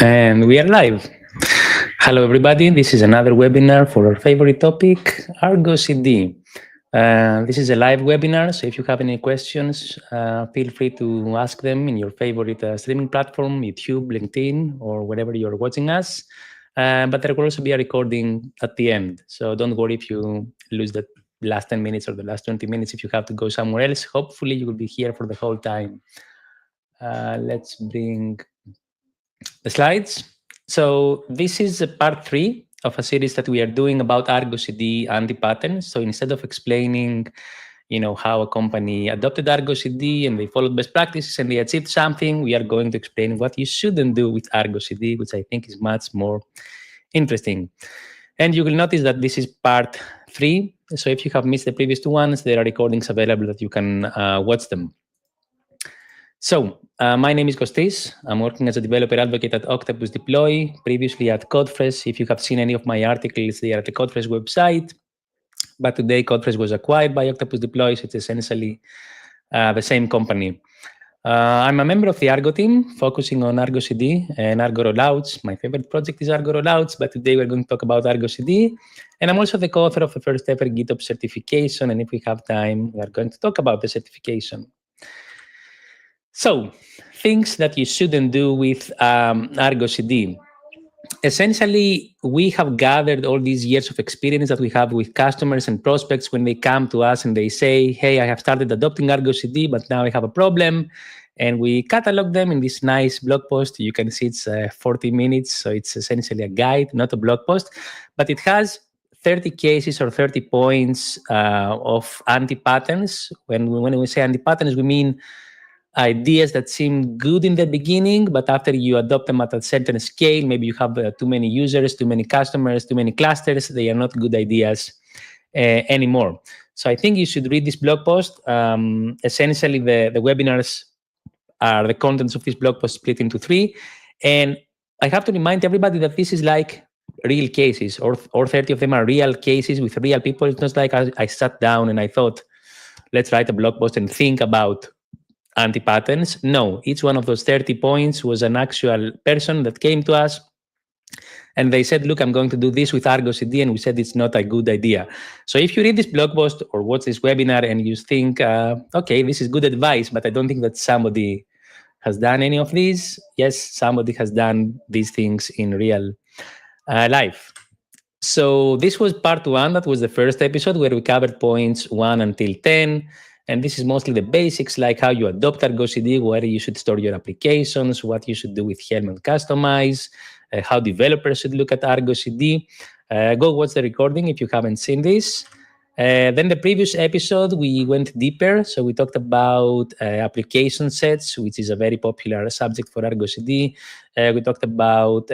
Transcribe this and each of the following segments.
And we are live. Hello, everybody. This is another webinar for our favorite topic, Argo CD. This is a live webinar, so if you have any questions, feel free to ask them in your favorite streaming platform, YouTube, LinkedIn, or wherever you're watching us. But there will also be a recording at the end, so don't worry if you lose the last 10 minutes or the last 20 minutes if you have to go somewhere else. Hopefully, you will be here for the whole time. Let's bring the slides. So this is part 3 of a series that we are doing about Argo CD Anti-Patterns. So instead of explaining, how a company adopted Argo CD and they followed best practices and they achieved something, we are going to explain what you shouldn't do with Argo CD, which I think is much more interesting. And you will notice that this is part 3. So if you have missed the previous 2 ones, there are recordings available that you can watch them. So my name is Kostis. I'm working as a developer advocate at Octopus Deploy, previously at Codefresh. If you have seen any of my articles, they are at the Codefresh website. But today, Codefresh was acquired by Octopus Deploy, so it's essentially the same company. I'm a member of the Argo team, focusing on Argo CD and Argo rollouts. My favorite project is Argo rollouts, but today we're going to talk about Argo CD. And I'm also the co-author of the first ever GitOps certification. And if we have time, we are going to talk about the certification. So, things that you shouldn't do with Argo CD. Essentially, we have gathered all these years of experience that we have with customers and prospects when they come to us and they say, hey, I have started adopting Argo CD, but now I have a problem. And we catalog them in this nice blog post. You can see it's 40 minutes, so it's essentially a guide, not a blog post, but it has 30 cases or 30 points of anti-patterns. When we say anti-patterns, we mean ideas that seem good in the beginning, but after you adopt them at a certain scale, maybe you have too many users, too many customers, too many clusters, they are not good ideas anymore. So I think you should read this blog post. Essentially, the webinars are the contents of this blog post split into 3. And I have to remind everybody that this is like real cases, or 30 of them are real cases with real people. It's not like I sat down and I thought, let's write a blog post and think about anti-patterns. No, each one of those 30 points was an actual person that came to us and they said, look, I'm going to do this with Argo CD, and we said it's not a good idea. So if you read this blog post or watch this webinar and you think, okay, this is good advice, but I don't think that somebody has done any of these. Yes, somebody has done these things in real life. So this was part 1. That was the first episode where we covered points 1 until 10. And this is mostly the basics, like how you adopt Argo CD, where you should store your applications, what you should do with Helm and Customize, how developers should look at Argo CD. Go watch the recording if you haven't seen this. Then the previous episode, we went deeper. So we talked about application sets, which is a very popular subject for Argo CD. We talked about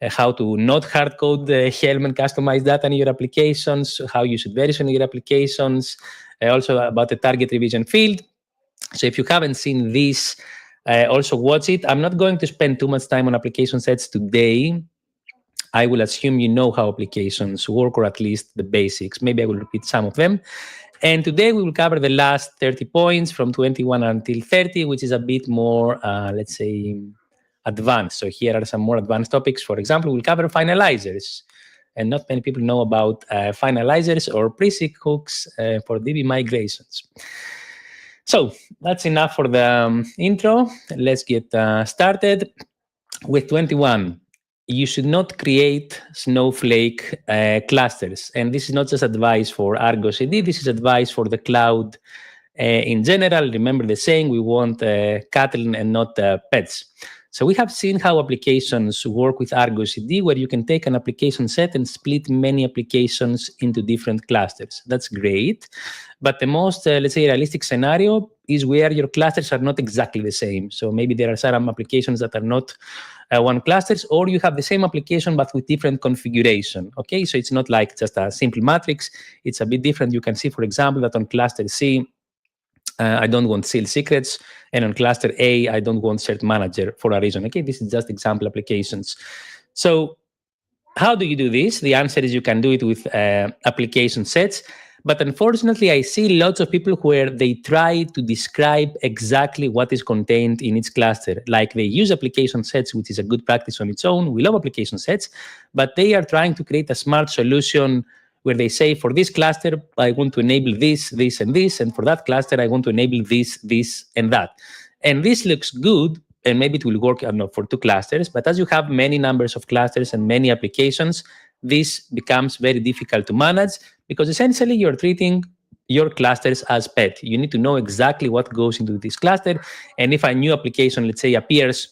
how to not hard code Helm and customize data in your applications, how you should version your applications, also about the target revision field. So if you haven't seen this, also watch it. I'm not going to spend too much time on application sets today. I will assume you know how applications work, or at least the basics. Maybe I will repeat some of them. And today we will cover the last 30 points from 21 until 30, which is a bit more, let's say, advanced. So here are some more advanced topics. For example, we'll cover finalizers. And not many people know about finalizers or pre-seq hooks for DB migrations. So that's enough for the intro. Let's get started with 21. You should not create Snowflake clusters. And this is not just advice for Argo CD. This is advice for the cloud in general. Remember the saying, we want cattle and not pets. So we have seen how applications work with Argo CD, where you can take an application set and split many applications into different clusters. That's great. But the most, let's say, realistic scenario is where your clusters are not exactly the same. So maybe there are some applications that are not one clusters, or you have the same application but with different configuration. Okay, so it's not like just a simple matrix. It's a bit different. You can see, for example, that on cluster C, I don't want sealed secrets, and on cluster A, I don't want cert manager for a reason. Okay, this is just example applications. So how do you do this? The answer is you can do it with application sets. But unfortunately, I see lots of people where they try to describe exactly what is contained in each cluster. Like they use application sets, which is a good practice on its own. We love application sets, but they are trying to create a smart solution where they say, for this cluster, I want to enable this, this, and this. And for that cluster, I want to enable this, this, and that. And this looks good, and maybe it will work, I don't know, for 2 clusters. But as you have many numbers of clusters and many applications, this becomes very difficult to manage, because essentially you're treating your clusters as pet. You need to know exactly what goes into this cluster. And if a new application, let's say, appears,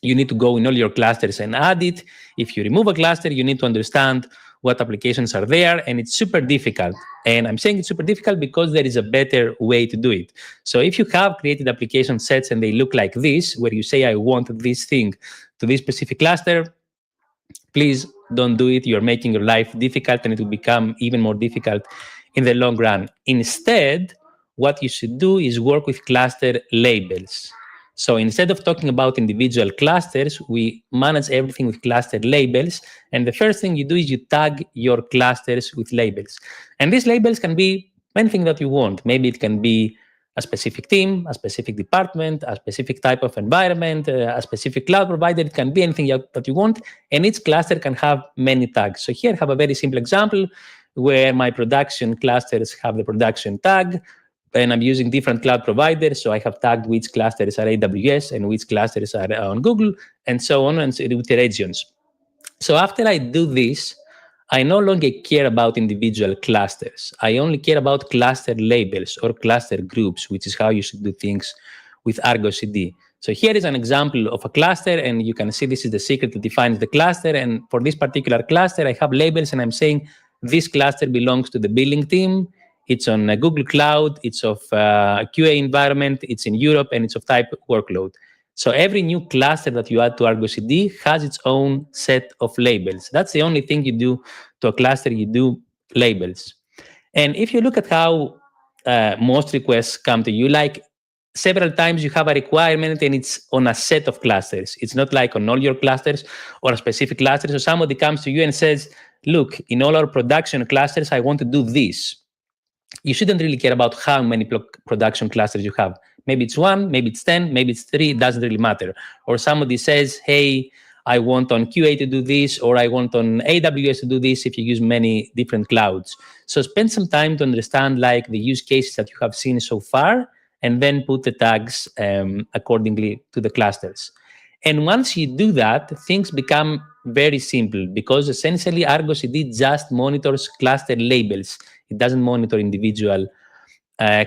you need to go in all your clusters and add it. If you remove a cluster, you need to understand what applications are there, and it's super difficult. And I'm saying it's super difficult because there is a better way to do it. So if you have created application sets and they look like this, where you say, I want this thing to this specific cluster, please don't do it. You're making your life difficult, and it will become even more difficult in the long run. Instead, what you should do is work with cluster labels. So instead of talking about individual clusters, we manage everything with cluster labels. And the first thing you do is you tag your clusters with labels. And these labels can be anything that you want. Maybe it can be a specific team, a specific department, a specific type of environment, a specific cloud provider. It can be anything that you want. And each cluster can have many tags. So here I have a very simple example where my production clusters have the production tag. And I'm using different cloud providers. So I have tagged which clusters are AWS and which clusters are on Google, and so on, and so with the regions. So after I do this, I no longer care about individual clusters. I only care about cluster labels or cluster groups, which is how you should do things with Argo CD. So here is an example of a cluster, and you can see this is the secret that defines the cluster. And for this particular cluster, I have labels, and I'm saying this cluster belongs to the billing team. It's on Google Cloud. It's of QA environment. It's in Europe, and it's of type workload. So every new cluster that you add to Argo CD has its own set of labels. That's the only thing you do to a cluster. You do labels. And if you look at how most requests come to you, like several times you have a requirement and it's on a set of clusters. It's not like on all your clusters or a specific cluster. So somebody comes to you and says, look, in all our production clusters, I want to do this. You shouldn't really care about how many production clusters you have. Maybe it's 1, maybe it's 10, maybe it's 3, it doesn't really matter. Or somebody says, hey, I want on QA to do this, or I want on AWS to do this if you use many different clouds. So spend some time to understand like the use cases that you have seen so far, and then put the tags accordingly to the clusters. And once you do that, things become very simple, because essentially Argo CD just monitors cluster labels. It doesn't monitor individual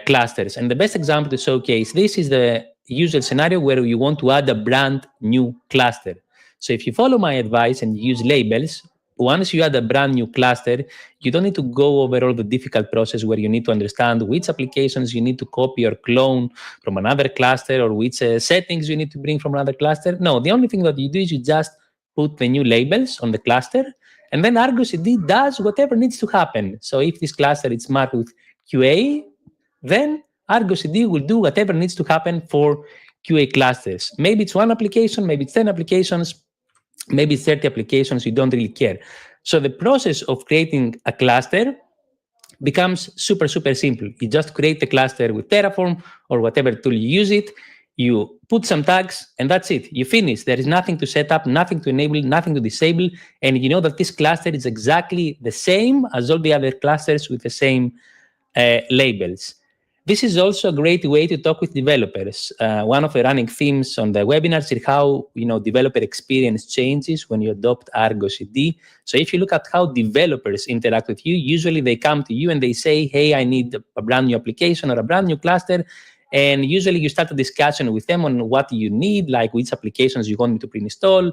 clusters. And the best example to showcase this is the usual scenario where you want to add a brand new cluster. So if you follow my advice and use labels, once you add a brand new cluster, you don't need to go over all the difficult process where you need to understand which applications you need to copy or clone from another cluster, or which settings you need to bring from another cluster. No, the only thing that you do is you just put the new labels on the cluster, and then Argo CD does whatever needs to happen. So if this cluster is marked with QA, then Argo CD will do whatever needs to happen for QA clusters. Maybe it's 1 application, maybe it's 10 applications, maybe 30 applications, you don't really care. So the process of creating a cluster becomes super, super simple. You just create the cluster with Terraform or whatever tool you use it. You put some tags, and that's it. You finish. There is nothing to set up, nothing to enable, nothing to disable. And you know that this cluster is exactly the same as all the other clusters with the same labels. This is also a great way to talk with developers. One of the running themes on the webinars is how developer experience changes when you adopt Argo CD. So if you look at how developers interact with you, usually they come to you and they say, hey, I need a brand new application or a brand new cluster. And usually you start a discussion with them on what you need, like which applications you want me to pre-install,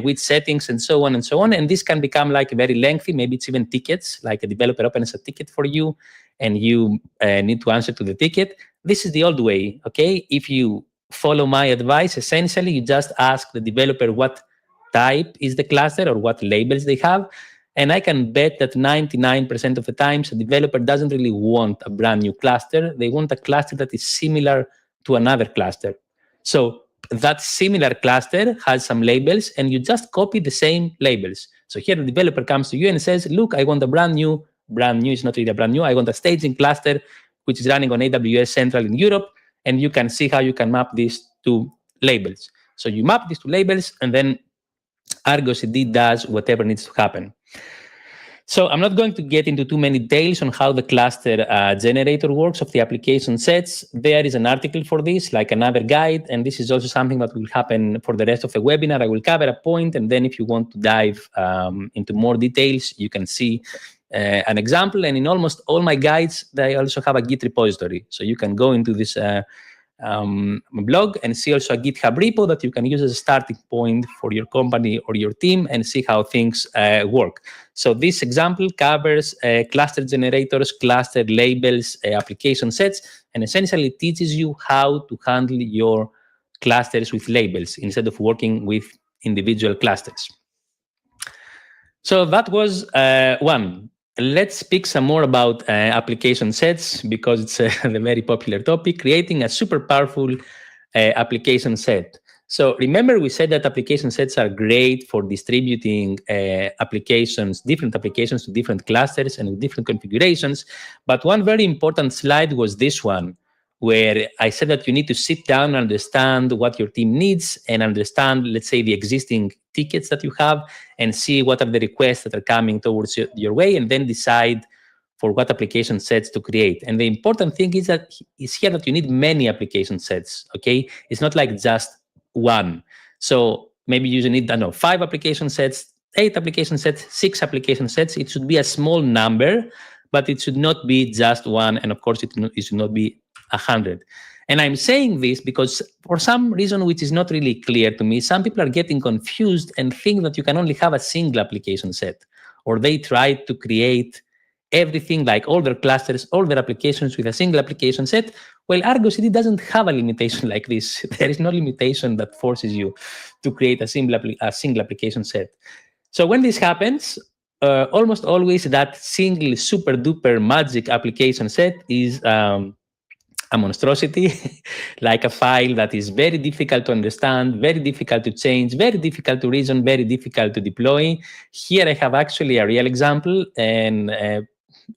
which settings, and so on and so on. And this can become like very lengthy. Maybe it's even tickets, like a developer opens a ticket for you and you need to answer to the ticket. This is the old way, okay? If you follow my advice, essentially you just ask the developer what type is the cluster or what labels they have. And I can bet that 99% of the times a developer doesn't really want a brand new cluster. They want a cluster that is similar to another cluster. So that similar cluster has some labels, and you just copy the same labels. So here the developer comes to you and says, look, I want a brand new is not really a brand new. I want a staging cluster, which is running on AWS Central in Europe. And you can see how you can map these to labels. So you map these to labels, and then Argo CD does whatever needs to happen. So I'm not going to get into too many details on how the cluster generator works of the application sets. There is an article for this, like another guide, and this is also something that will happen for the rest of the webinar. I will cover a point, and then if you want to dive into more details, you can see an example. And in almost all my guides, they also have a Git repository. So you can go into this blog and see also a GitHub repo that you can use as a starting point for your company or your team and see how things work. So this example covers cluster generators, cluster labels, application sets, and essentially teaches you how to handle your clusters with labels instead of working with individual clusters. So that was one. Let's speak some more about application sets, because it's a very popular topic, creating a super powerful application set. So remember, we said that application sets are great for distributing applications, different applications to different clusters and with different configurations. But one very important slide was this one, where I said that you need to sit down and understand what your team needs and understand, let's say, the existing tickets that you have and see what are the requests that are coming towards your way, and then decide for what application sets to create. And the important thing is here that you need many application sets, okay? It's not like just one. So maybe you need, I don't know, 5 application sets, 8 application sets, 6 application sets. It should be a small number, but it should not be just one. And of course, it should not be 100. And I'm saying this because for some reason which is not really clear to me, some people are getting confused and think that you can only have a single application set, or they try to create everything, like all their clusters, all their applications with a single application set. Well, Argo CD doesn't have a limitation like this. There is no limitation that forces you to create a single application set. So when this happens, almost always that single super duper magic application set is a monstrosity, like a file that is very difficult to understand, very difficult to change, very difficult to reason, very difficult to deploy. Here I have actually a real example, and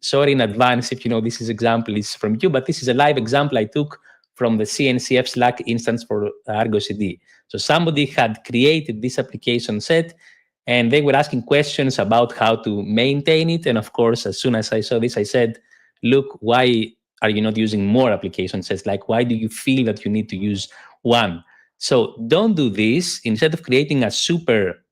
sorry in advance if you know this example is from you, but this is a live example I took from the CNCF Slack instance for Argo CD. So somebody had created this application set, and they were asking questions about how to maintain it. And of course, as soon as I saw this, I said, look, why are you not using more application sets? Like, why do you feel that you need to use one? So don't do this. Instead of creating a super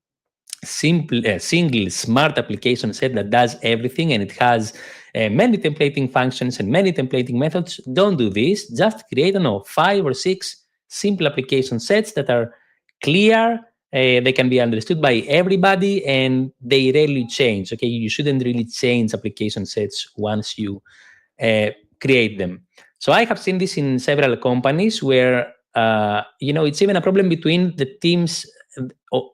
simple, single smart application set that does everything and it has many templating functions and many templating methods, don't do this. Just create, I don't know, 5 or 6 simple application sets that are clear. They can be understood by everybody, and they rarely change. Okay, you shouldn't really change application sets once you create them. So I have seen this in several companies where it's even a problem between the teams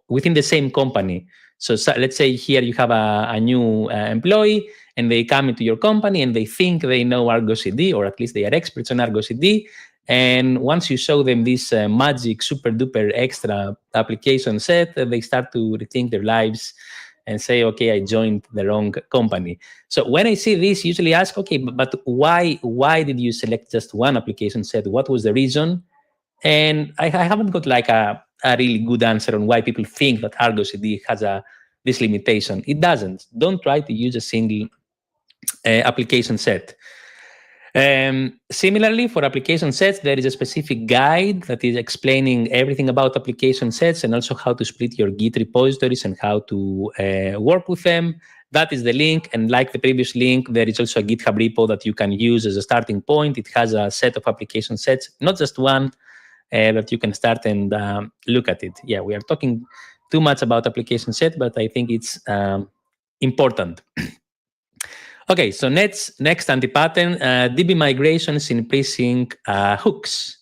within the same company. So let's say here you have a new employee, and they come into your company and they think they know Argo CD, or at least they are experts on Argo CD. And once you show them this magic, super duper extra application set, they start to rethink their lives and say, okay, I joined the wrong company. So when I see this, usually ask, okay, but why did you select just one application set? What was the reason? And I haven't got like a really good answer on why people think that Argo CD has this limitation. It doesn't. Don't try to use a single application set. Similarly, for application sets, there is a specific guide that is explaining everything about application sets and also how to split your Git repositories and how to work with them. That is the link. And like the previous link, there is also a GitHub repo that you can use as a starting point. It has a set of application sets, not just one, that you can start and look at it. Yeah, we are talking too much about application set, but I think it's important. Okay, so next anti-pattern, DB migrations in pre-sync hooks.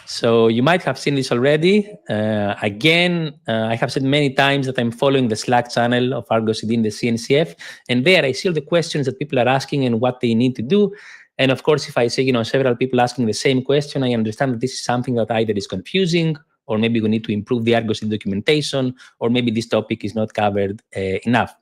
So you might have seen this already. Again, I have said many times that I'm following the Slack channel of Argo CD in the CNCF, and there I see all the questions that people are asking and what they need to do. And of course, if I see several people asking the same question, I understand that this is something that either is confusing, or maybe we need to improve the Argo CD documentation, or maybe this topic is not covered enough.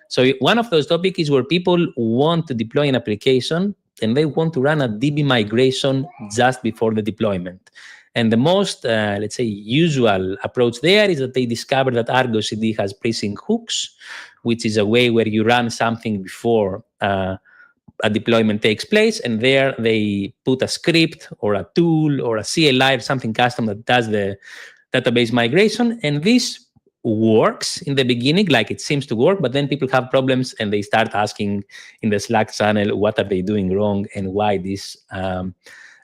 So one of those topics is where people want to deploy an application and they want to run a DB migration just before the deployment. And the most, let's say, usual approach there is that they discover that Argo CD has pre-sync hooks, which is a way where you run something before a deployment takes place, and there they put a script or a tool or a CLI or something custom that does the database migration. And this works in the beginning, like it seems to work, but then people have problems and they start asking in the Slack channel, what are they doing wrong and why this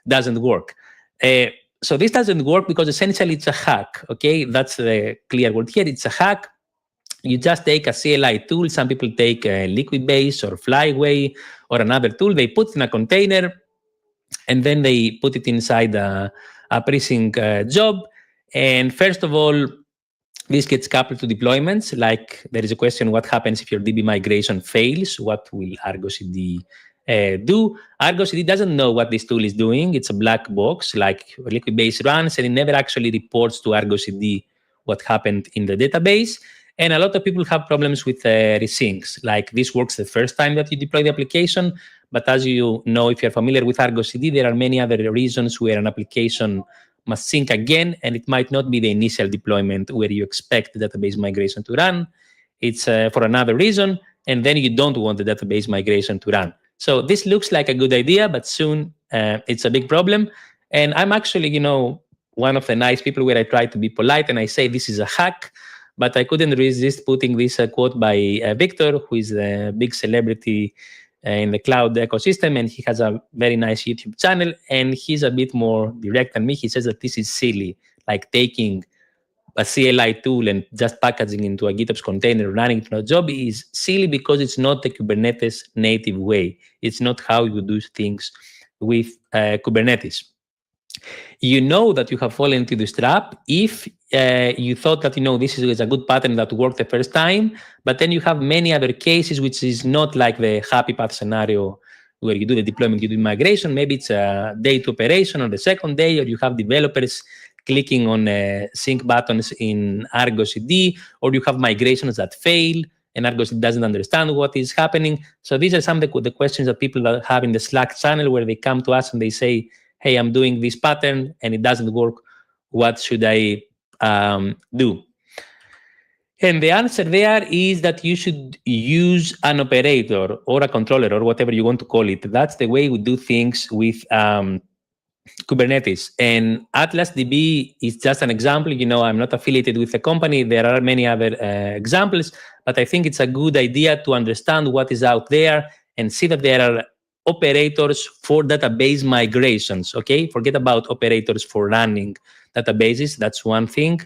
doesn't work. So this doesn't work because essentially it's a hack, okay? That's the clear word here. It's a hack. You just take a CLI tool. Some people take Liquidbase or Flyway or another tool. They put it in a container, and then they put it inside a pre-sync job. And first of all, this gets coupled to deployments. Like there is a question, what happens if your DB migration fails? What will Argo CD do? Argo CD doesn't know what this tool is doing. It's a black box, like Liquidbase runs, and it never actually reports to Argo CD what happened in the database. And a lot of people have problems with resyncs. Like this works the first time that you deploy the application, but as you know, if you're familiar with Argo CD, there are many other reasons where an application must sync again, and it might not be the initial deployment where you expect the database migration to run. It's for another reason, and then you don't want the database migration to run. So this looks like a good idea, but soon it's a big problem. And I'm actually, one of the nice people where I try to be polite and I say this is a hack, but I couldn't resist putting this quote by Victor, who is a big celebrity in the cloud ecosystem, and he has a very nice YouTube channel, and he's a bit more direct than me. He says that this is silly, like taking a CLI tool and just packaging into a GitOps container, running it in a job is silly because it's not the Kubernetes native way. It's not how you do things with Kubernetes. You know that you have fallen into this trap if you thought that, this is a good pattern that worked the first time, but then you have many other cases, which is not like the happy path scenario where you do the deployment, you do migration. Maybe it's a day to operation on the second day, or you have developers clicking on sync buttons in Argo CD, or you have migrations that fail and Argo CD doesn't understand what is happening. So these are some of the questions that people have in the Slack channel, where they come to us and they say, hey, I'm doing this pattern and it doesn't work. What should I do? And the answer there is that you should use an operator or a controller or whatever you want to call it. That's the way we do things with Kubernetes. And Atlas DB is just an example. I'm not affiliated with the company. There are many other examples, but I think it's a good idea to understand what is out there and see that there are operators for database migrations, okay? Forget about operators for running databases. That's one thing.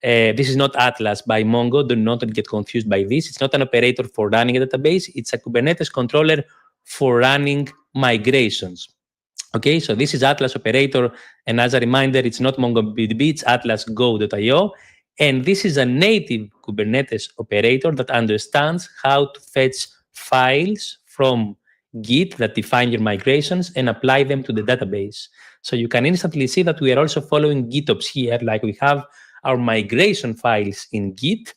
This is not Atlas by Mongo. Do not get confused by this. It's not an operator for running a database. It's a Kubernetes controller for running migrations. Okay, so this is Atlas operator. And as a reminder, it's not MongoDB, it's Atlas Go.io. And this is a native Kubernetes operator that understands how to fetch files from Git that define your migrations and apply them to the database. So you can instantly see that we are also following GitOps here, like we have our migration files in Git,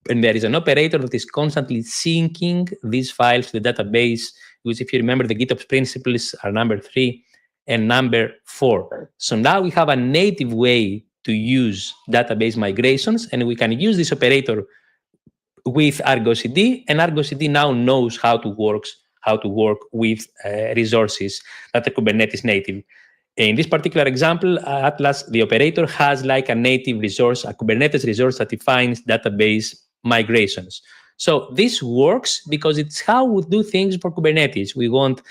and there is an operator that is constantly syncing these files to the database, which, if you remember, the GitOps principles are number 3 and number 4. So now we have a native way to use database migrations, and we can use this operator with Argo CD, and Argo CD now knows how to work with resources that are Kubernetes native. In this particular example, Atlas, the operator, has like a native resource, a Kubernetes resource that defines database migrations. So this works because it's how we do things for Kubernetes. We want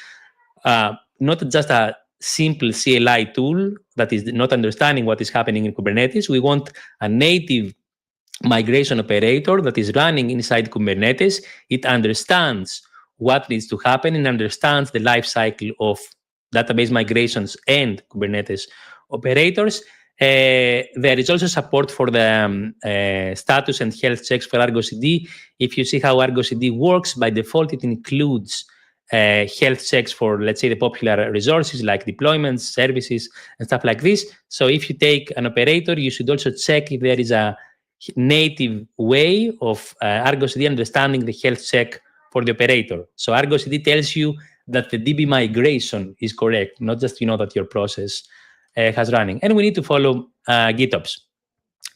not just a simple CLI tool that is not understanding what is happening in Kubernetes. We want a native migration operator that is running inside Kubernetes. It understands what needs to happen and understands the life cycle of database migrations and Kubernetes operators. There is also support for the status and health checks for Argo CD. If you see how Argo CD works, by default, it includes health checks for, let's say, the popular resources like deployments, services, and stuff like this. So if you take an operator, you should also check if there is a native way of Argo CD understanding the health check for the operator. So Argo CD tells you that the DB migration is correct, not just that your process has running. And we need to follow GitOps.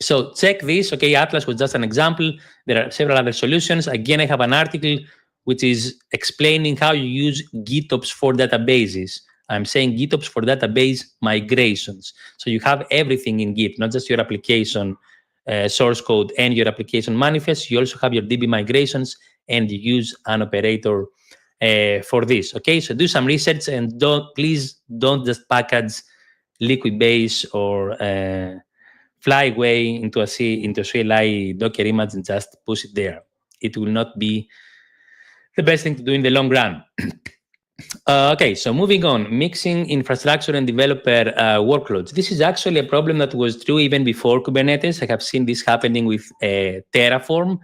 So check this. Okay, Atlas was just an example. There are several other solutions. Again, I have an article which is explaining how you use GitOps for databases. I'm saying GitOps for database migrations. So you have everything in Git, not just your application source code and your application manifest. You also have your DB migrations, and you use an operator for this. Okay, so do some research, and please don't just package Liquibase or Flyway into a CLI Docker image and just push it there. It will not be the best thing to do in the long run. Okay, so moving on, mixing infrastructure and developer workloads. This is actually a problem that was true even before Kubernetes. I have seen this happening with Terraform.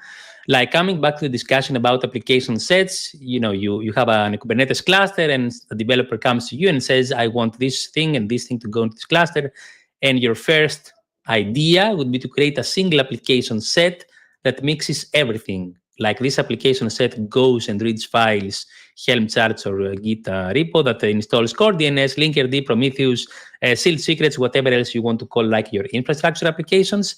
Like, coming back to the discussion about application sets, you have a Kubernetes cluster, and a developer comes to you and says, I want this thing and this thing to go into this cluster. And your first idea would be to create a single application set that mixes everything. Like, this application set goes and reads files, Helm charts or Git repo that installs core DNS, Linkerd, Prometheus, sealed secrets, whatever else you want to call like your infrastructure applications.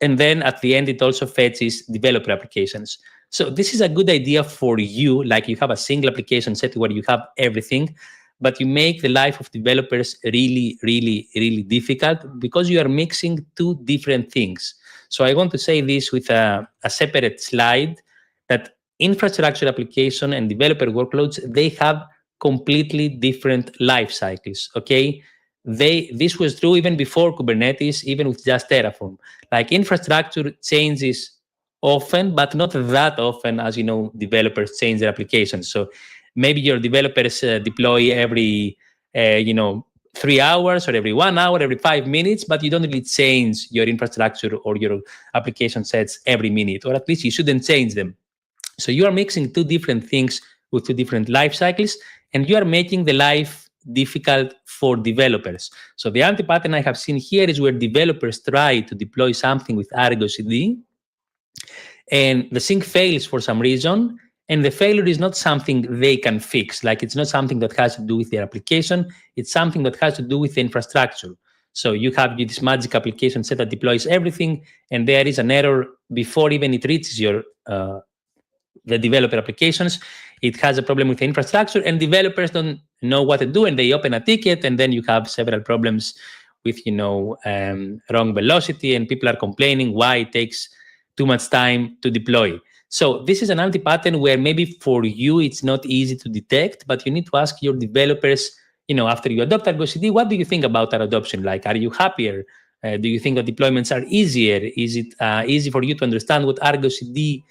And then at the end, it also fetches developer applications. So this is a good idea for you. Like, you have a single application set where you have everything, but you make the life of developers really, really, really difficult because you are mixing two different things. So I want to say this with a separate slide, that infrastructure application and developer workloads, they have completely different life cycles, okay? This was true even before Kubernetes, even with just Terraform. Like infrastructure changes often, but not that often as, developers change their applications. So maybe your developers deploy every, 3 hours or every 1 hour, every 5 minutes, but you don't really change your infrastructure or your application sets every minute, or at least you shouldn't change them. So you are mixing two different things with two different life cycles, and you are making the life difficult for developers. So the anti-pattern I have seen here is where developers try to deploy something with Argo CD, and the sync fails for some reason, and the failure is not something they can fix. Like it's not something that has to do with their application, it's something that has to do with the infrastructure. So you have this magic application set that deploys everything, and there is an error before even it reaches your the developer applications. It has a problem with the infrastructure, and developers don't know what to do, and they open a ticket, and then you have several problems with wrong velocity, and people are complaining why it takes too much time to deploy. So this is an anti-pattern where maybe for you it's not easy to detect, but you need to ask your developers, after you adopt Argo CD, what do you think about our adoption? Like, are you happier? Do you think the deployments are easier? Is it easy for you to understand what Argo CD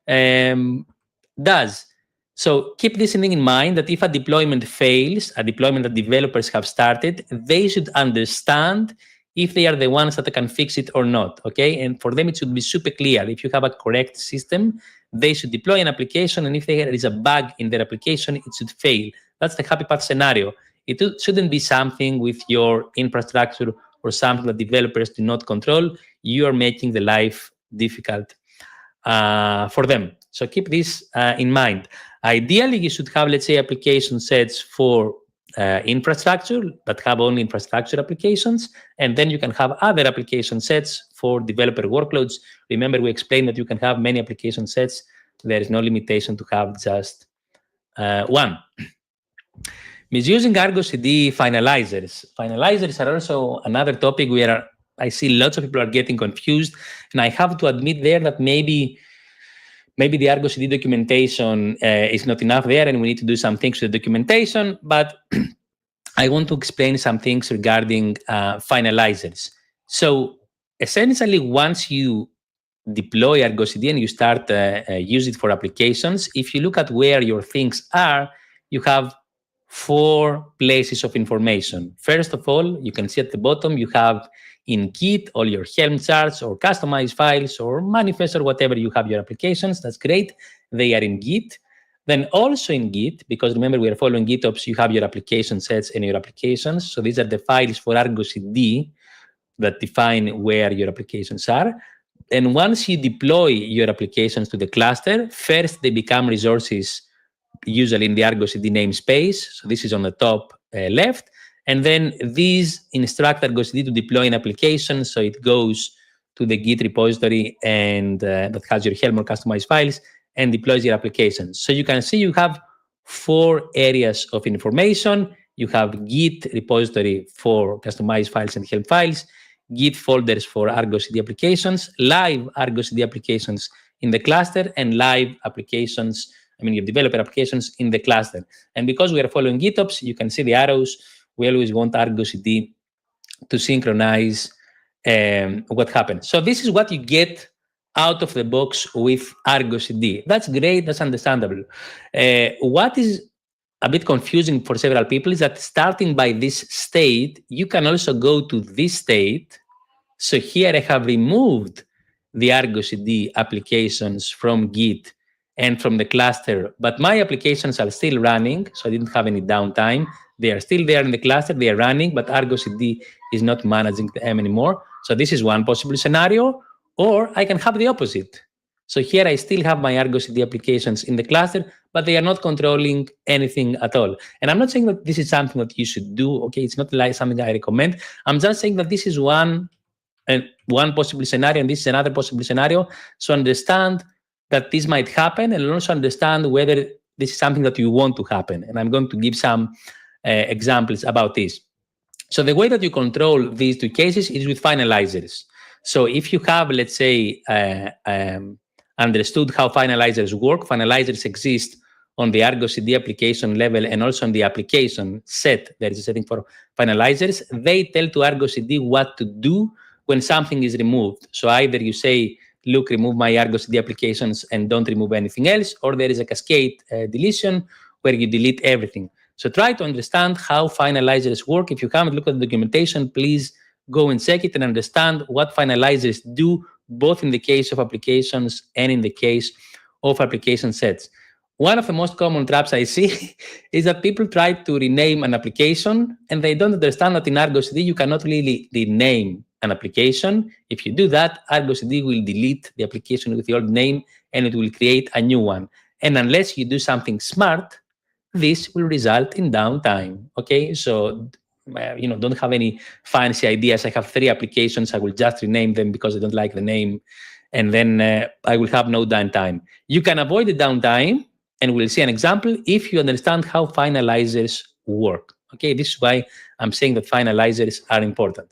does? So keep this thing in mind, that if a deployment fails, a deployment that developers have started, they should understand if they are the ones that can fix it or not, okay? And for them, it should be super clear. If you have a correct system, they should deploy an application, and if there is a bug in their application, it should fail. That's the happy path scenario. It shouldn't be something with your infrastructure or something that developers do not control. You are making the life difficult for them. So keep this in mind. Ideally, you should have, let's say, application sets for infrastructure that have only infrastructure applications, and then you can have other application sets for developer workloads. Remember, we explained that you can have many application sets. There is no limitation to have just one. Misusing Argo CD finalizers. Finalizers are also another topic where I see lots of people are getting confused, and I have to admit there that maybe the Argo CD documentation is not enough there, and we need to do some things with the documentation, but I want to explain some things regarding finalizers. So essentially, once you deploy Argo CD and you start use it for applications, if you look at where your things are, you have 4 places of information. First of all, you can see at the bottom, you have in Git all your Helm charts or customized files or manifests or whatever you have your applications. That's great. They are in Git. Then also in Git, because remember we are following GitOps, you have your application sets and your applications. So these are the files for Argo CD that define where your applications are. And once you deploy your applications to the cluster, first they become resources, usually in the Argo CD namespace. So this is on the top left. And then these instruct Argo CD to deploy an application. So it goes to the Git repository and that has your Helm or customized files and deploys your application. So you can see you have 4 areas of information. You have Git repository for customized files and Helm files, Git folders for Argo CD applications, live Argo CD applications in the cluster, and live applications, your developer applications in the cluster. And because we are following GitOps, you can see the arrows. We always want Argo CD to synchronize what happens. So this is what you get out of the box with Argo CD. That's great, that's understandable. What is a bit confusing for several people is that starting by this state, you can also go to this state. So here I have removed the Argo CD applications from Git and from the cluster, but my applications are still running, so I didn't have any downtime. They are still there in the cluster, they are running, but Argo CD is not managing them anymore. So this is one possible scenario, or I can have the opposite. So here I still have my Argo CD applications in the cluster, but they are not controlling anything at all. And I'm not saying that this is something that you should do, okay? It's not like something I recommend. I'm just saying that this is one possible scenario, and this is another possible scenario. So understand that this might happen, and also understand whether this is something that you want to happen. And I'm going to give some examples about this. So the way that you control these 2 cases is with finalizers. So if you have, let's say, understood how finalizers work. Finalizers exist on the Argo CD application level and also on the application set. There is a setting for finalizers. They tell to Argo CD what to do when something is removed. So either you say, look, remove my Argo CD applications and don't remove anything else, or there is a cascade deletion where you delete everything. So try to understand how finalizers work. If you haven't looked at the documentation, please go and check it and understand what finalizers do, both in the case of applications and in the case of application sets. One of the most common traps I see is that people try to rename an application and they don't understand that in Argo CD you cannot really rename an application. If you do that, Argo CD will delete the application with the old name and it will create a new one. And unless you do something smart, this will result in downtime. Okay, so don't have any fancy ideas. I have 3 applications. I will just rename them because I don't like the name, and then I will have no downtime. You can avoid the downtime, and we'll see an example if you understand how finalizers work. Okay, this is why I'm saying that finalizers are important.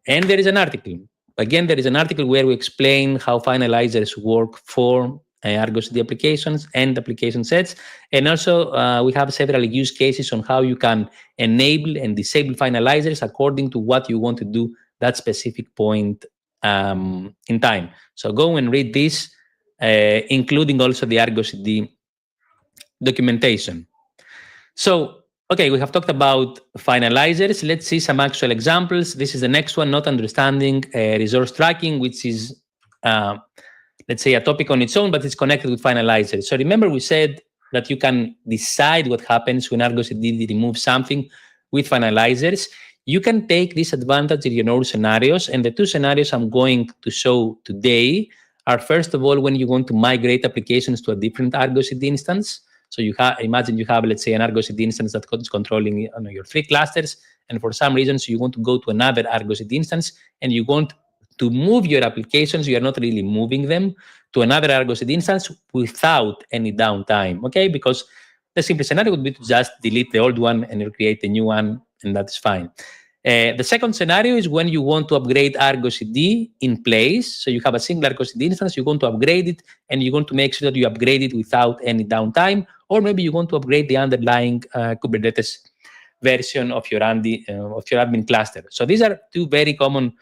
And there is an article. Again, there is an article where we explain how finalizers work for Argo CD applications and application sets. And also, we have several use cases on how you can enable and disable finalizers according to what you want to do that specific point in time. So go and read this, including also the Argo CD documentation. So, okay, we have talked about finalizers. Let's see some actual examples. This is the next one, not understanding resource tracking, which is let's say a topic on its own, but it's connected with finalizers. So remember we said that you can decide what happens when Argo CD removes something with finalizers. You can take this advantage in your own scenarios. And the 2 scenarios I'm going to show today are, first of all, when you want to migrate applications to a different Argo CD instance. So you imagine you have, let's say, an Argo CD instance that is controlling your 3 clusters. And for some reasons, you want to go to another Argo CD instance and you want to move your applications, you are not really moving them to another Argo CD instance without any downtime, okay? Because the simple scenario would be to just delete the old one and create a new one, and that's fine. The second scenario is when you want to upgrade Argo CD in place. So you have a single Argo CD instance, you want to upgrade it, and you want to make sure that you upgrade it without any downtime, or maybe you want to upgrade the underlying Kubernetes version of your admin cluster. So these are 2 very common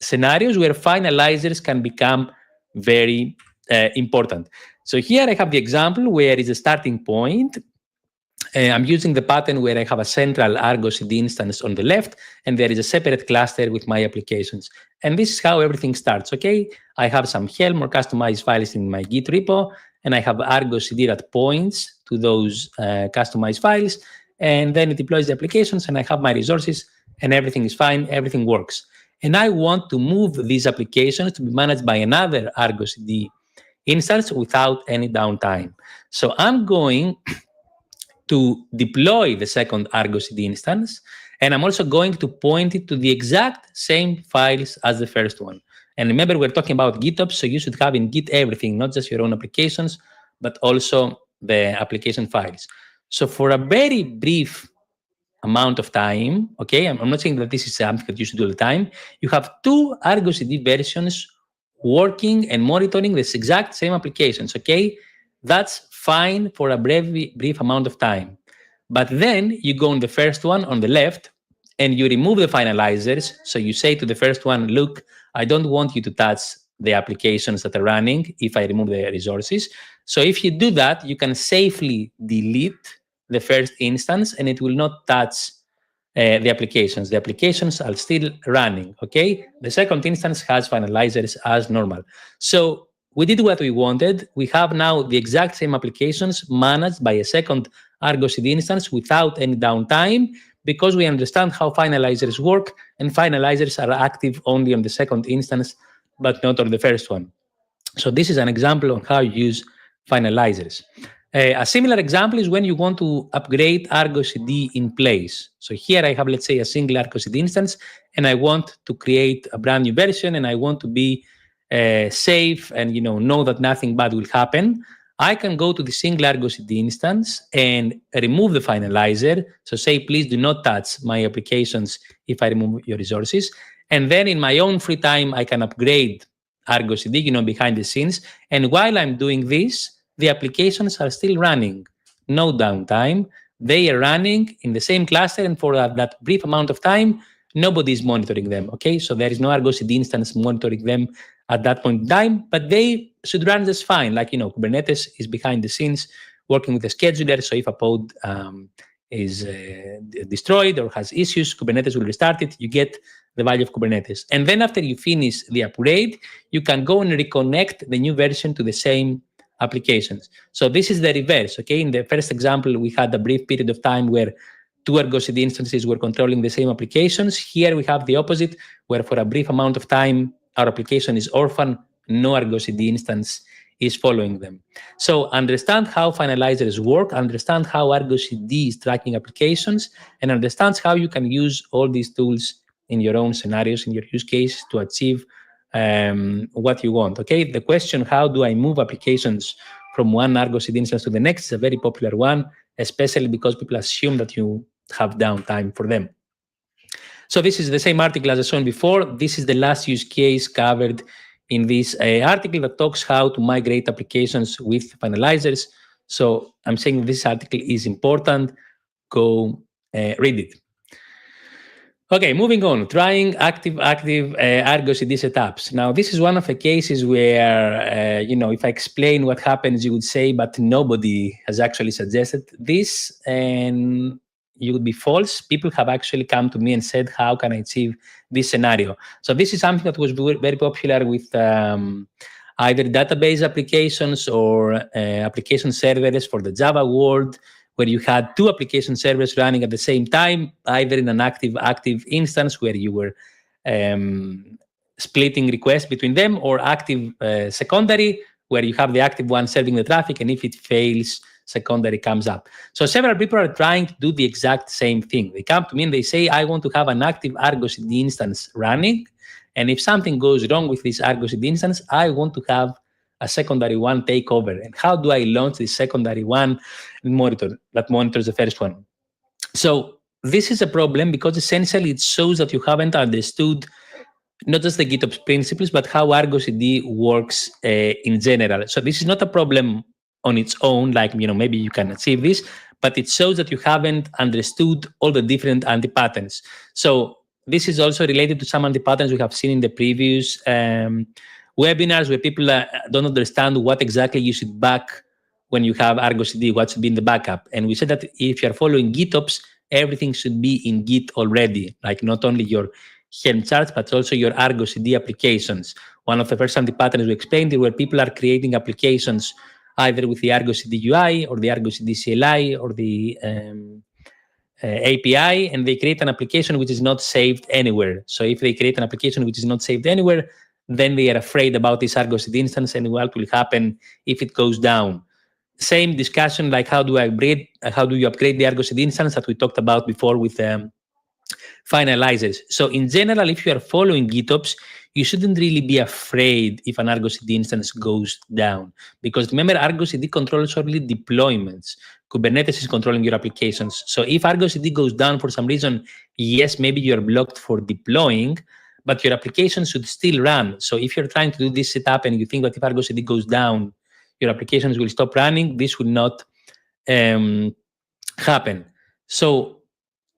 scenarios where finalizers can become very important. So here I have the example where it's a starting point. I'm using the pattern where I have a central Argo CD instance on the left, and there is a separate cluster with my applications. And this is how everything starts, okay? I have some Helm or customized files in my Git repo, and I have Argo CD that points to those customized files, and then it deploys the applications, and I have my resources, and everything is fine, everything works. And I want to move these applications to be managed by another Argo CD instance without any downtime. So I'm going to deploy the second Argo CD instance, and I'm also going to point it to the exact same files as the first one. And remember, we're talking about GitOps, so you should have in Git everything, not just your own applications, but also the application files. So for a very brief amount of time, okay, I'm not saying that this is something that you should do all the time, you have 2 Argo CD versions working and monitoring this exact same applications, okay? That's fine for a brief amount of time. But then you go on the first one on the left and you remove the finalizers. So you say to the first one, look, I don't want you to touch the applications that are running if I remove the resources. So if you do that, you can safely delete the first instance and it will not touch the applications. The applications are still running, okay? The second instance has finalizers as normal. So we did what we wanted. We have now the exact same applications managed by a second Argo CD instance without any downtime because we understand how finalizers work, and finalizers are active only on the second instance, but not on the first one. So this is an example on how you use finalizers. A similar example is when you want to upgrade Argo CD in place. So here I have, let's say, a single Argo CD instance, and I want to create a brand new version, and I want to be safe and know that nothing bad will happen. I can go to the single Argo CD instance and remove the finalizer. So say, please do not touch my applications if I remove your resources. And then in my own free time, I can upgrade Argo CD, behind the scenes. And while I'm doing this, the applications are still running. No downtime. They are running in the same cluster, and for that brief amount of time, nobody is monitoring them. Okay, so there is no Argo CD instance monitoring them at that point in time, but they should run just fine. Like, Kubernetes is behind the scenes working with the scheduler. So if a pod is destroyed or has issues, Kubernetes will restart it. You get the value of Kubernetes. And then after you finish the upgrade, you can go and reconnect the new version to the same applications. So this is the reverse, okay? In the first example, we had a brief period of time where two Argo CD instances were controlling the same applications. Here we have the opposite, where for a brief amount of time, our application is orphan, no Argo CD instance is following them. So understand how finalizers work, understand how Argo CD is tracking applications, and understand how you can use all these tools in your own scenarios, in your use case, to achieve what you want. Okay, the question, how do I move applications from one Argo CD instance to the next, is a very popular one, especially because people assume that you have downtime for them. So this is the same article as I shown before. This is the last use case covered in this article that talks how to migrate applications with finalizers. So I'm saying this article is important. Go read it. Okay, moving on, trying active Argo CD setups. Now, this is one of the cases where, if I explain what happens, you would say, but nobody has actually suggested this, and you would be false. People have actually come to me and said, how can I achieve this scenario? So this is something that was very popular with either database applications or application servers for the Java world, where you had two application servers running at the same time, either in an active instance where you were splitting requests between them, or active secondary, where you have the active one serving the traffic, and if it fails, secondary comes up. So several people are trying to do the exact same thing. They come to me and they say, I want to have an active Argo CD instance running, and if something goes wrong with this Argo CD instance, I want to have a secondary one take over. And how do I launch this secondary one that monitors the first one? So this is a problem because essentially it shows that you haven't understood not just the GitOps principles, but how Argo CD works in general. So this is not a problem on its own, like, maybe you can achieve this, but it shows that you haven't understood all the different anti-patterns. So this is also related to some anti-patterns we have seen in the previous webinars, where people don't understand what exactly you should back when you have Argo CD, what should be in the backup. And we said that if you're following GitOps, everything should be in Git already, like not only your Helm charts, but also your Argo CD applications. One of the first anti-patterns we explained where people are creating applications either with the Argo CD UI or the Argo CD CLI or the API, and they create an application which is not saved anywhere. So if they create an application which is not saved anywhere, then they are afraid about this Argo CD instance and what will happen if it goes down. Same discussion, like how do you upgrade the Argo CD instance that we talked about before with finalizers. So in general, if you are following GitOps, you shouldn't really be afraid if an Argo CD instance goes down, because remember, Argo CD controls only deployments. Kubernetes is controlling your applications. So if Argo CD goes down for some reason, yes, maybe you're blocked for deploying, but your application should still run. So if you're trying to do this setup and you think that if Argo CD goes down, your applications will stop running, this will not happen. So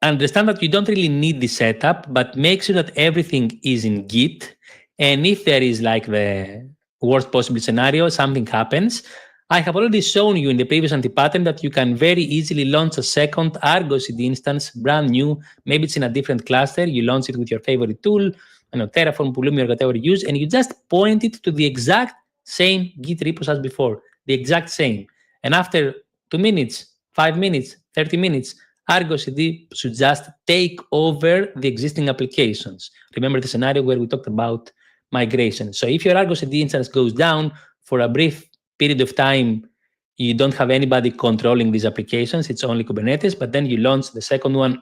understand that you don't really need the setup, but make sure that everything is in Git. And if there is like the worst possible scenario, something happens, I have already shown you in the previous anti-pattern that you can very easily launch a second Argo CD instance, brand new. Maybe it's in a different cluster. You launch it with your favorite tool, Terraform, Pulumi, or whatever you use, and you just point it to the exact same Git repos as before, the exact same. And after 2 minutes, 5 minutes, 30 minutes, Argo CD should just take over the existing applications. Remember the scenario where we talked about migration. So if your Argo CD instance goes down for a brief period of time, you don't have anybody controlling these applications, it's only Kubernetes, but then you launch the second one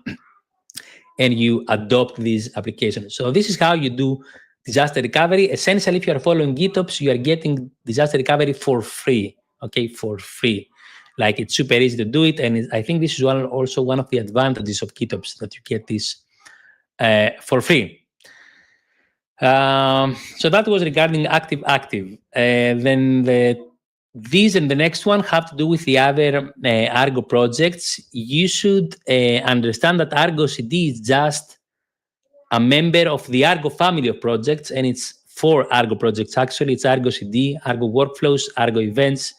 and you adopt these applications. So this is how you do disaster recovery. Essentially, if you are following GitOps, you are getting disaster recovery for free, okay, for free. Like, it's super easy to do it, and I think this is also one of the advantages of GitOps, that you get this for free. So that was regarding active-active. Then these and the next one have to do with the other Argo projects. You should understand that Argo CD is just a member of the Argo family of projects, and it's 4 Argo projects. Actually, it's Argo CD, Argo Workflows, Argo Events,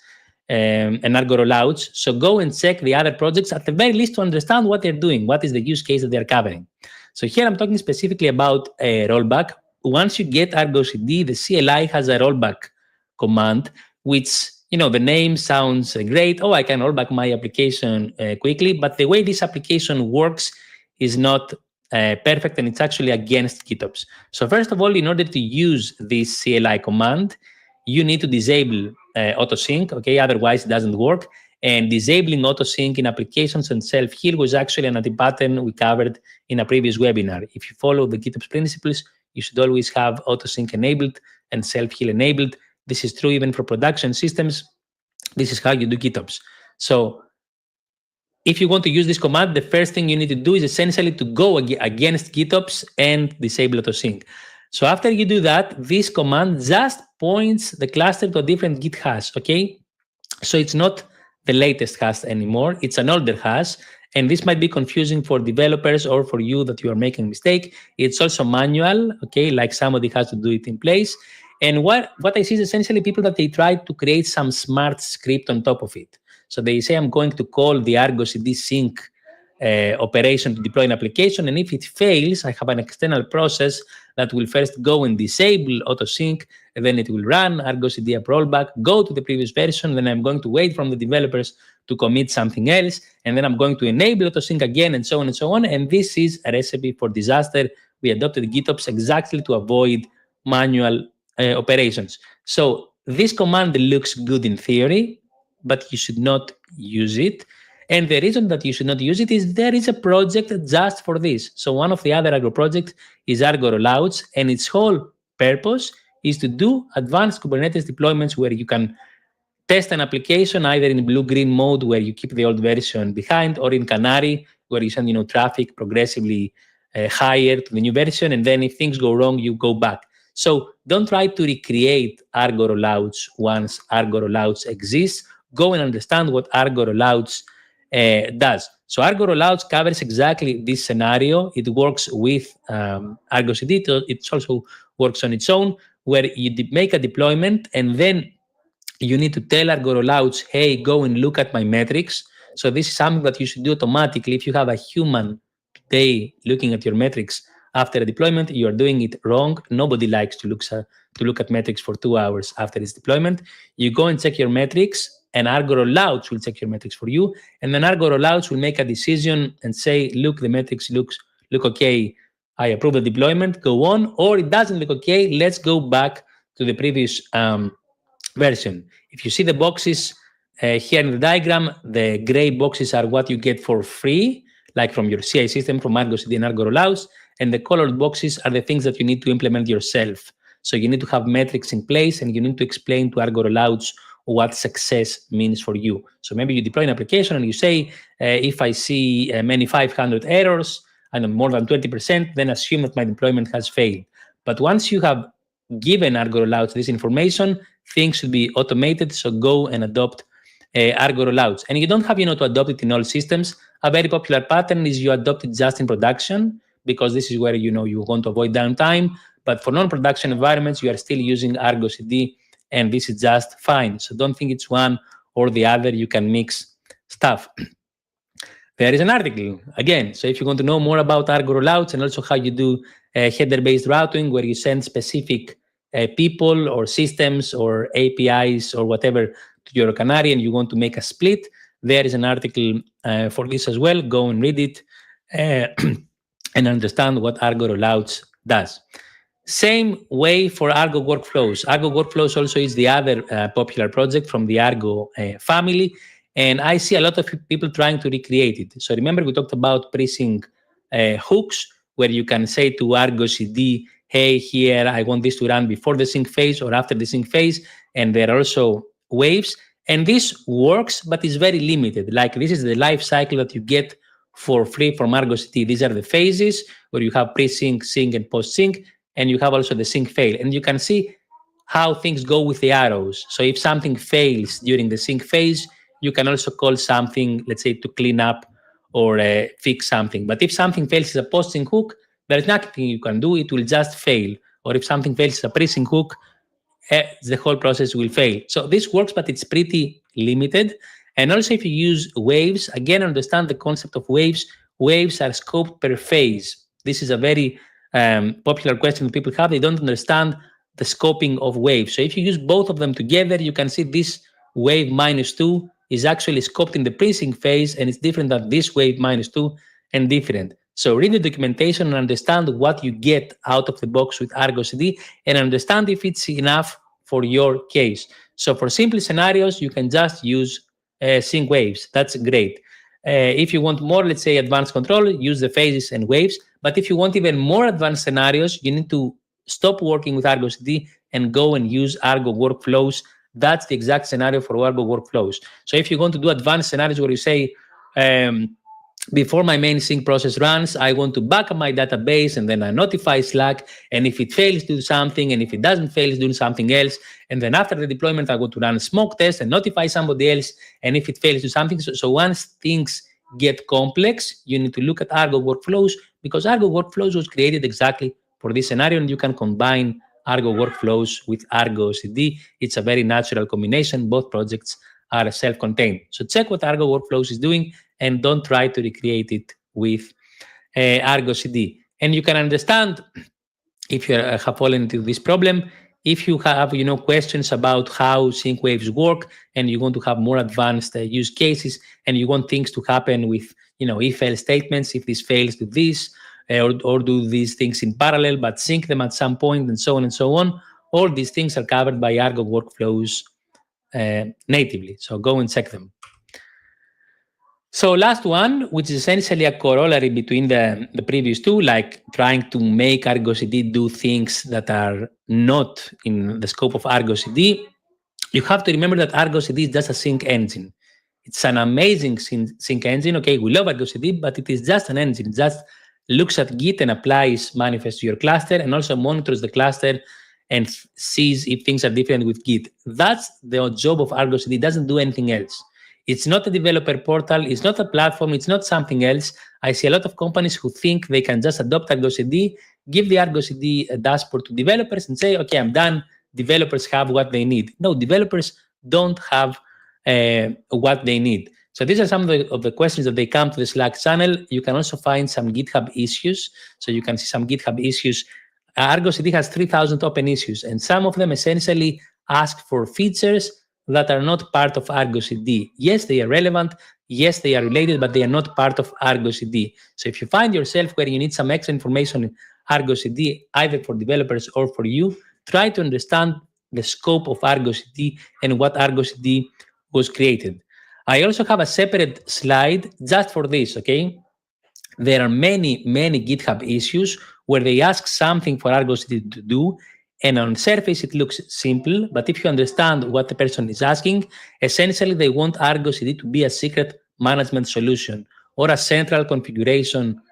and Argo Rollouts. So go and check the other projects at the very least to understand what they're doing, what is the use case that they're covering. So here I'm talking specifically about a rollback. Once you get Argo CD, the CLI has a rollback command, which, the name sounds great. Oh, I can roll back my application quickly, but the way this application works is not perfect, and it's actually against GitOps. So first of all, in order to use this CLI command, you need to disable autosync, okay? Otherwise, it doesn't work. And disabling autosync in applications and self-heal was actually an anti-pattern we covered in a previous webinar. If you follow the GitOps principles, you should always have autosync enabled and self-heal enabled. This is true even for production systems. This is how you do GitOps. So if you want to use this command, the first thing you need to do is essentially to go against GitOps and disable autosync. So after you do that, this command just points the cluster to a different Git hash, okay? So it's not the latest hash anymore, it's an older hash, and this might be confusing for developers or for you that you are making a mistake. It's also manual, okay, like somebody has to do it in place. And what I see is essentially people that they try to create some smart script on top of it. So they say, I'm going to call the Argo CD sync operation to deploy an application, and if it fails, I have an external process that will first go and disable autosync, and then it will run Argo CD app rollback, go to the previous version, then I'm going to wait from the developers to commit something else, and then I'm going to enable autosync again, and so on and so on. And this is a recipe for disaster. We adopted GitOps exactly to avoid manual operations. So this command looks good in theory, but you should not use it. And the reason that you should not use it is there is a project just for this. So one of the other Argo projects is Argo Rollouts, and its whole purpose is to do advanced Kubernetes deployments where you can test an application either in blue-green mode where you keep the old version behind, or in Canary where you send traffic progressively higher to the new version, and then if things go wrong, you go back. So don't try to recreate Argo Rollouts once Argo Rollouts exists. Go and understand what Argo Rollouts does. So Argo Rollouts covers exactly this scenario. It works with Argo CD. It also works on its own, where you make a deployment, and then you need to tell Argo Rollouts, hey, go and look at my metrics. So this is something that you should do automatically. If you have a human today looking at your metrics after a deployment, you are doing it wrong. Nobody likes to look at metrics for 2 hours after its deployment. You go and check your metrics, and Argo Rollouts will check your metrics for you. And then Argo Rollouts will make a decision and say, look, the metrics look okay. I approve the deployment, go on. Or it doesn't look okay. Let's go back to the previous version. If you see the boxes here in the diagram, the gray boxes are what you get for free, like from your CI system, from Argo CD and Argo Rollouts. And the colored boxes are the things that you need to implement yourself. So you need to have metrics in place, and you need to explain to Argo Rollouts what success means for you. So maybe you deploy an application and you say, if I see many 500 errors and more than 20%, then assume that my deployment has failed. But once you have given Argo Rollouts this information, things should be automated. So go and adopt Argo Rollouts. And you don't have to adopt it in all systems. A very popular pattern is you adopt it just in production, because this is where you want to avoid downtime. But for non-production environments, you are still using Argo CD, and this is just fine. So don't think it's one or the other. You can mix stuff. There is an article, again. So if you want to know more about Argo Rollouts and also how you do header-based routing, where you send specific people or systems or APIs or whatever to your Canary, and you want to make a split, there is an article for this as well. Go and read it and understand what Argo Rollouts does. Same way for Argo Workflows. Argo Workflows also is the other popular project from the Argo family, and I see a lot of people trying to recreate it. So remember, we talked about pre-sync hooks, where you can say to Argo CD, hey, here, I want this to run before the sync phase or after the sync phase, and there are also waves. And this works, but it's very limited. Like, this is the life cycle that you get for free from Argo CD. These are the phases where you have pre-sync, sync, and post-sync. and you have also the sync fail. And you can see how things go with the arrows. So if something fails during the sync phase, you can also call something, let's say, to clean up or fix something. But if something fails as a post-sync hook, there's nothing you can do. It will just fail. Or if something fails as a pre-sync hook, the whole process will fail. So this works, but it's pretty limited. And also, if you use waves, again, understand the concept of waves. Waves are scoped per phase. This is a very popular question people have. They don't understand the scoping of waves. So if you use both of them together, you can see this wave -2 is actually scoped in the pre-sync phase, and it's different than this wave -2 and different. So read the documentation and understand what you get out of the box with Argo CD, and understand if it's enough for your case. So for simple scenarios, you can just use sync waves. That's great. If you want more, let's say, advanced control, use the phases and waves. But if you want even more advanced scenarios, you need to stop working with Argo CD and go and use Argo workflows. That's the exact scenario for Argo workflows. So if you're going to do advanced scenarios where you say, before my main sync process runs, I want to back up my database, and then I notify Slack. And if it fails, do something. And if it doesn't fail, do something else. And then after the deployment, I want to run a smoke test and notify somebody else. And if it fails, do something. So once things get complex, you need to look at Argo workflows, because Argo workflows was created exactly for this scenario, and you can combine Argo workflows with Argo CD. It's a very natural combination. Both projects are self-contained. So check what Argo workflows is doing, and don't try to recreate it with Argo CD. And you can understand if you have fallen into this problem, if you have questions about how sync waves work, and you want to have more advanced use cases, and you want things to happen with if-else statements, if this fails, do this, or do these things in parallel, but sync them at some point, and so on and so on. All these things are covered by Argo workflows natively. So go and check them. So last one, which is essentially a corollary between the previous two, like trying to make Argo CD do things that are not in the scope of Argo CD. You have to remember that Argo CD is just a sync engine. It's an amazing sync engine. Okay, we love Argo CD, but it is just an engine. It just looks at Git and applies manifest to your cluster, and also monitors the cluster and sees if things are different with Git. That's the job of Argo CD. It doesn't do anything else. It's not a developer portal. It's not a platform. It's not something else. I see a lot of companies who think they can just adopt Argo CD, give the Argo CD dashboard to developers, and say, okay, I'm done. Developers have what they need. No, developers don't have what they need. So these are some of the questions that they come to the Slack channel. You can also find some GitHub issues. So you can see some GitHub issues. Argo CD has 3,000 open issues, and some of them essentially ask for features that are not part of Argo CD. Yes, they are relevant. Yes, they are related, but they are not part of Argo CD. So if you find yourself where you need some extra information in Argo CD, either for developers or for you, try to understand the scope of Argo CD and what Argo CD was created. I also have a separate slide just for this, okay? There are many GitHub issues where they ask something for Argo CD to do, and on surface it looks simple, but if you understand what the person is asking, essentially they want Argo CD to be a secret management solution or a central configuration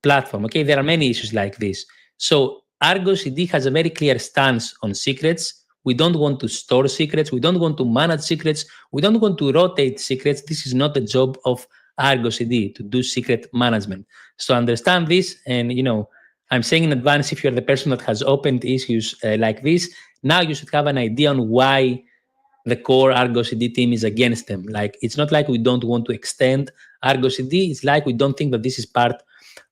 platform. Okay, there are many issues like this. So Argo CD has a very clear stance on secrets. We don't want to store secrets. We don't want to manage secrets. We don't want to rotate secrets. This is not the job of Argo CD, to do secret management. So understand this, and I'm saying in advance, if you're the person that has opened issues like this, now you should have an idea on why the core Argo CD team is against them. Like, it's not like we don't want to extend Argo CD. It's like we don't think that this is part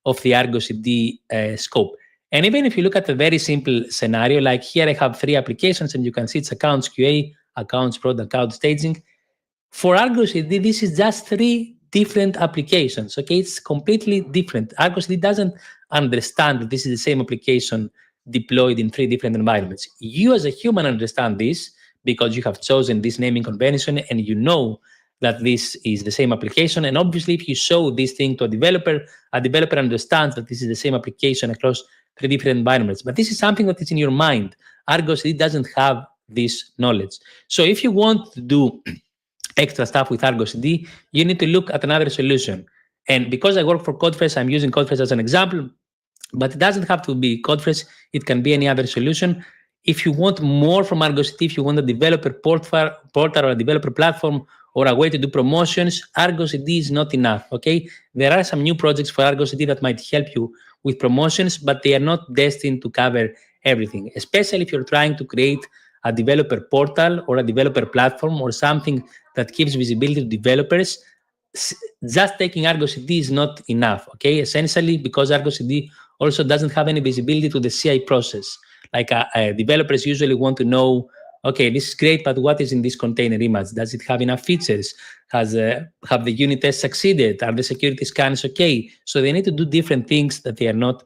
of the Argo CD scope. And even if you look at a very simple scenario, like here I have 3 applications, and you can see it's accounts QA, accounts prod, account staging. For Argo CD, this is just 3 different applications. Okay, it's completely different. Argo CD doesn't understand that this is the same application deployed in 3 different environments. You as a human understand this because you have chosen this naming convention, and you know that this is the same application. And obviously, if you show this thing to a developer understands that this is the same application across 3 different environments. But this is something that is in your mind. Argo CD doesn't have this knowledge. So if you want to do extra stuff with Argo CD, you need to look at another solution. And because I work for Codefresh, I'm using Codefresh as an example. But it doesn't have to be Codefresh. It can be any other solution. If you want more from Argo CD, if you want a developer portal or a developer platform or a way to do promotions, Argo CD is not enough, okay? There are some new projects for Argo CD that might help you with promotions, but they are not destined to cover everything, especially if you're trying to create a developer portal or a developer platform or something that gives visibility to developers. Just taking Argo CD is not enough, okay? Essentially, because Argo CD also doesn't have any visibility to the CI process. Like developers usually want to know, okay, this is great, but what is in this container image? Does it have enough features? Have the unit tests succeeded? Are the security scans okay? So they need to do different things that they are not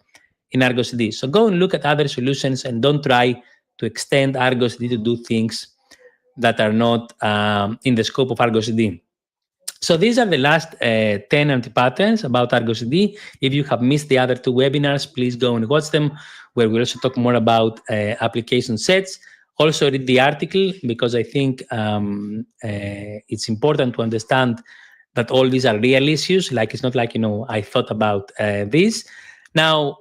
in Argo CD. So go and look at other solutions and don't try to extend Argo CD to do things that are not in the scope of Argo CD. So these are the last 10 anti-patterns about Argo CD. If you have missed the other 2 webinars, please go and watch them, where we also talk more about application sets. Also read the article, because I think it's important to understand that all these are real issues. Like, it's not like, I thought about this. Now,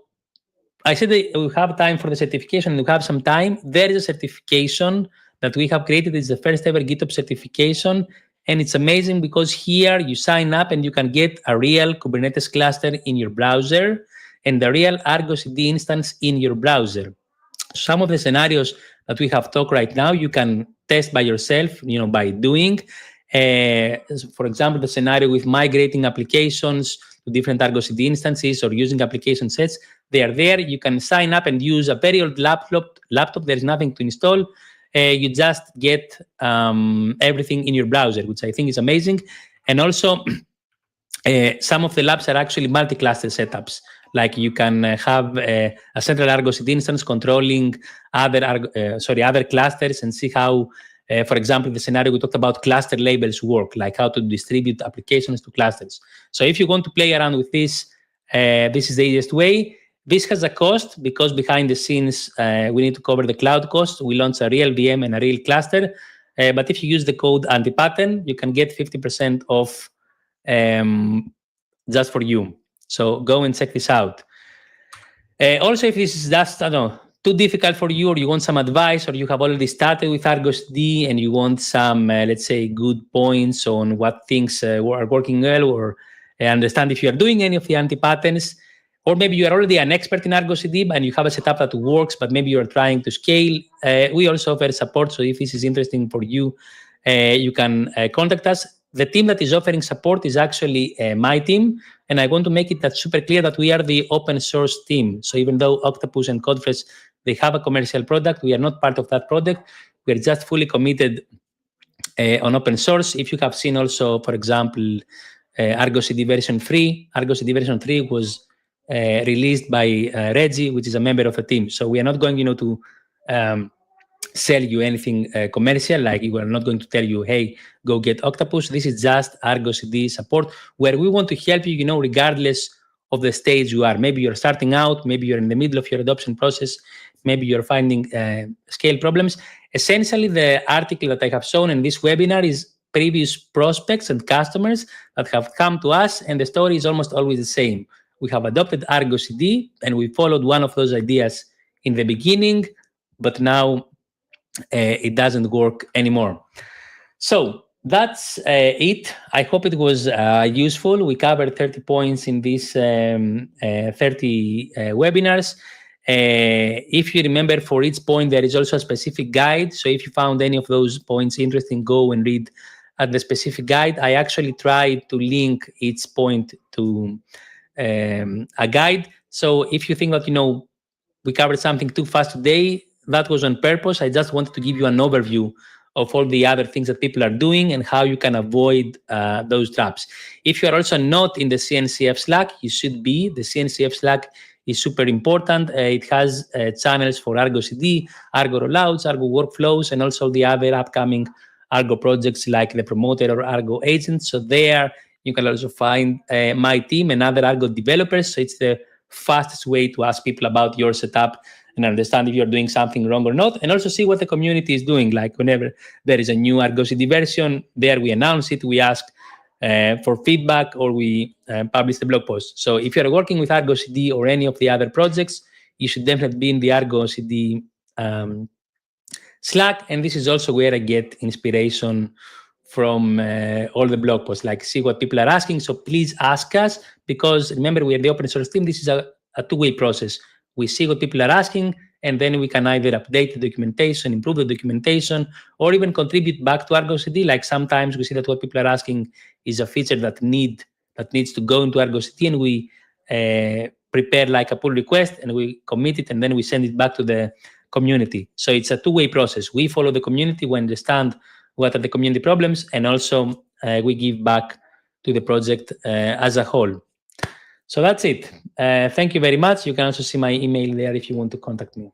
I said that we have time for the certification. We have some time. There is a certification that we have created. It's the first ever GitOps certification. And it's amazing because here you sign up and you can get a real Kubernetes cluster in your browser and the real Argo CD instance in your browser. Some of the scenarios that we have talked right now, you can test by yourself, by doing. For example, the scenario with migrating applications to different Argo CD instances or using application sets, they are there. You can sign up and use a very old laptop. There is nothing to install. You just get everything in your browser, which I think is amazing. And also, some of the labs are actually multi-cluster setups. Like you can have a central Argo CD instance controlling other clusters and see how, for example, the scenario we talked about, cluster labels work, like how to distribute applications to clusters. So if you want to play around with this, this is the easiest way. This has a cost because behind the scenes, we need to cover the cloud cost. We launch a real VM and a real cluster. But if you use the code anti-pattern, you can get 50% off just for you. So go and check this out. Also, if this is just, too difficult for you, or you want some advice, or you have already started with Argo CD and you want some, let's say, good points on what things are working well, or understand if you are doing any of the anti-patterns, or maybe you are already an expert in Argo CD and you have a setup that works, but maybe you're trying to scale. We also offer support. So if this is interesting for you, you can contact us. The team that is offering support is actually my team. And I want to make it that super clear that we are the open source team. So even though Octopus and Codefresh, they have a commercial product, we are not part of that product. We are just fully committed on open source. If you have seen also, for example, Argo CD version 3, Argo CD version 3 was released by Reggie, which is a member of the team. So we are not going, to sell you anything commercial. Like, we're not going to tell you, hey, go get Octopus. This is just Argo CD support, where we want to help you, regardless of the stage you are. Maybe you're starting out, maybe you're in the middle of your adoption process, maybe you're finding scale problems. Essentially, the article that I have shown in this webinar is previous prospects and customers that have come to us, and the story is almost always the same. We have adopted Argo CD, and we followed one of those ideas in the beginning, but now it doesn't work anymore. So that's it. I hope it was useful. We covered 30 points in these 30 webinars. If you remember, for each point, there is also a specific guide. So if you found any of those points interesting, go and read the specific guide. I actually tried to link each point to a guide. So if you think that, we covered something too fast today, that was on purpose. I just wanted to give you an overview of all the other things that people are doing and how you can avoid those traps. If you are also not in the CNCF Slack, you should be. The CNCF Slack is super important. It has channels for Argo CD, Argo rollouts, Argo workflows, and also the other upcoming Argo projects like the Promoter or Argo Agent. So there you can also find my team and other Argo developers. So it's the fastest way to ask people about your setup and understand if you're doing something wrong or not, and also see what the community is doing. Like whenever there is a new Argo CD version, there we announce it. We ask for feedback, or we publish the blog post. So if you're working with Argo CD or any of the other projects, you should definitely be in the Argo CD Slack. And this is also where I get inspiration from all the blog posts, like see what people are asking. So please ask us, because remember, we are the open source team. This is a two-way process. We see what people are asking, and then we can either update the documentation, improve the documentation, or even contribute back to Argo CD. Like sometimes we see that what people are asking is a feature that needs to go into Argo CD, and we prepare like a pull request, and we commit it, and then we send it back to the community. So it's a two-way process. We follow the community, we understand what are the community problems, and also we give back to the project as a whole. So that's it. Thank you very much. You can also see my email there if you want to contact me.